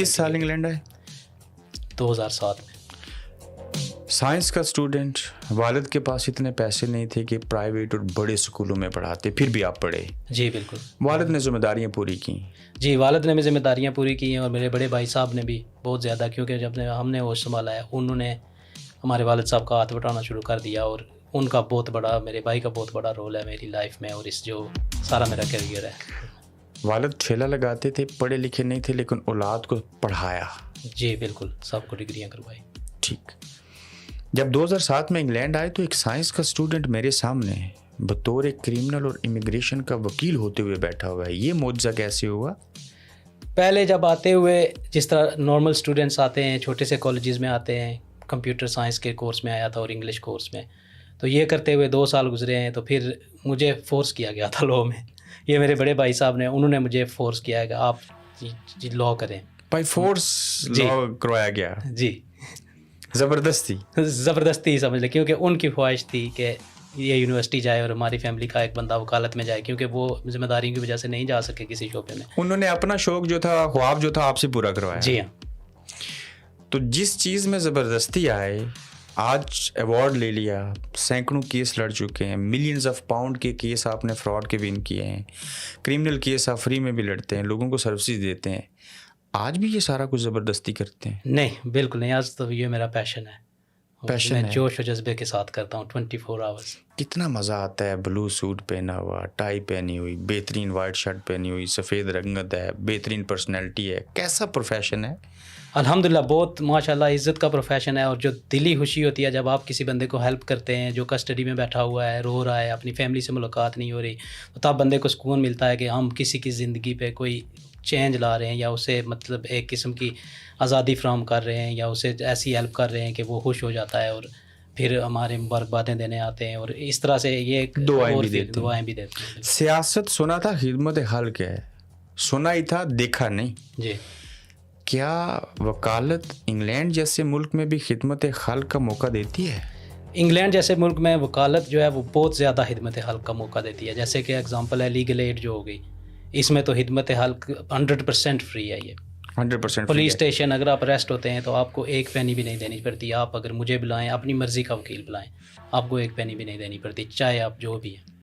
किस साल इंग्लैंड आए? 2007 में। साइंस का स्टूडेंट, वालिद के पास इतने पैसे नहीं थे कि प्राइवेट और बड़े स्कूलों में पढ़ाते, फिर भी आप पढ़े। जी बिल्कुल। वालिद ने जिम्मेदारियां पूरी की। जी, वालिद ने भी ज़िम्मेदारियाँ पूरी की हैं और मेरे बड़े भाई साहब ने भी बहुत ज़्यादा, क्योंकि जब हमने होश संभाला है उन्होंने हमारे वालिद साहब का हाथ बटाना शुरू कर दिया, और उनका बहुत बड़ा, मेरे भाई का बहुत बड़ा रोल है मेरी लाइफ में और इस जो सारा मेरा करियर है। वालिद ठेला लगाते थे, पढ़े लिखे नहीं थे, लेकिन औलाद को पढ़ाया। जी बिल्कुल, सबको डिग्रियाँ करवाई। ठीक। जब 2007 में इंग्लैंड आए तो एक साइंस का स्टूडेंट मेरे सामने बतौर एक क्रिमिनल और इमिग्रेशन का वकील होते हुए बैठा हुआ है। ये मुआवजा कैसे हुआ? पहले जब आते हुए जिस तरह नॉर्मल स्टूडेंट्स आते हैं, छोटे से कॉलेजेस में आते हैं, कंप्यूटर साइंस के कोर्स में आया था और इंग्लिश कोर्स में, तो ये करते हुए 2 साल गुजरे हैं। तो फिर मुझे फोर्स किया गया था लॉ में। ये मेरे बड़े भाई साहब ने, उन्होंने मुझे फोर्स किया है कि आप जी लॉ करें। बाय फोर्स लॉ करवाया गया? जी, ज़बरदस्ती ही समझ लें, क्योंकि उनकी ख्वाहिश थी कि ये यूनिवर्सिटी जाए और हमारी फैमिली का एक बंदा वकालत में जाए, क्योंकि वो जिम्मेदारियों की वजह से नहीं जा सके किसी शोबे में। उन्होंने अपना शौक जो था, ख्वाब जो था, आपसे पूरा करवाया। जी हाँ। तो जिस चीज़ में ज़बरदस्ती आए, आज अवार्ड ले लिया, सैकड़ों केस लड़ चुके हैं, मिलियंस ऑफ पाउंड के केस आपने फ्रॉड के विन किए हैं, क्रिमिनल केस आप फ्री में भी लड़ते हैं, लोगों को सर्विसेज देते हैं, आज भी ये सारा कुछ ज़बरदस्ती करते हैं? नहीं, बिल्कुल नहीं। आज तो ये मेरा पैशन है। पैशन मैं है। जोश और जज्बे के साथ करता हूँ 24 आवर्स। कितना मज़ा आता है, ब्लू सूट पहना हुआ, टाई पहनी हुई, बेहतरीन वाइट शर्ट पहनी हुई, सफ़ेद रंगत है, बेहतरीन पर्सनैलिटी है। कैसा प्रोफेशन है? अल्हम्दुलिल्लाह, बहुत माशाल्लाह इज़्ज़त का प्रोफेशन है। और जो दिली खुशी होती है जब आप किसी बंदे को हेल्प करते हैं, जो कस्टडी में बैठा हुआ है, रो रहा है, अपनी फैमिली से मुलाकात नहीं हो रही, तो तब बंदे को सुकून मिलता है कि हम किसी की ज़िंदगी पे कोई चेंज ला रहे हैं, या उसे मतलब एक किस्म की आज़ादी फ्राहम कर रहे हैं, या उसे ऐसी हेल्प कर रहे हैं कि वो खुश हो जाता है और फिर हमारे मुबारकबादें देने आते हैं। और इस तरह से ये एक दुआएं और भी फिर देते हैं। दुआएं भी देते हैं। सियासत सुना था, खिदमत हल्क है, सुना ही था, देखा नहीं। जी। क्या वकालत इंग्लैंड जैसे मुल्क में भी खिदमत खल्क का मौका देती है? इंग्लैंड जैसे मुल्क में वकालत जो है वो बहुत ज़्यादा खिदमत हल्क का मौका देती है। जैसे कि एग्जांपल है लीगल एड जो हो गई, इसमें तो खिदमत हल्क 100% फ्री है। ये 100% पुलिस स्टेशन अगर आप अरेस्ट होते हैं तो आपको एक पैनी भी नहीं देनी पड़ती। आप अगर मुझे बुलाएं, अपनी मर्ज़ी का वकील बुलाएं, आपको एक पैनी भी नहीं देनी पड़ती, चाहे आप जो भी हैं।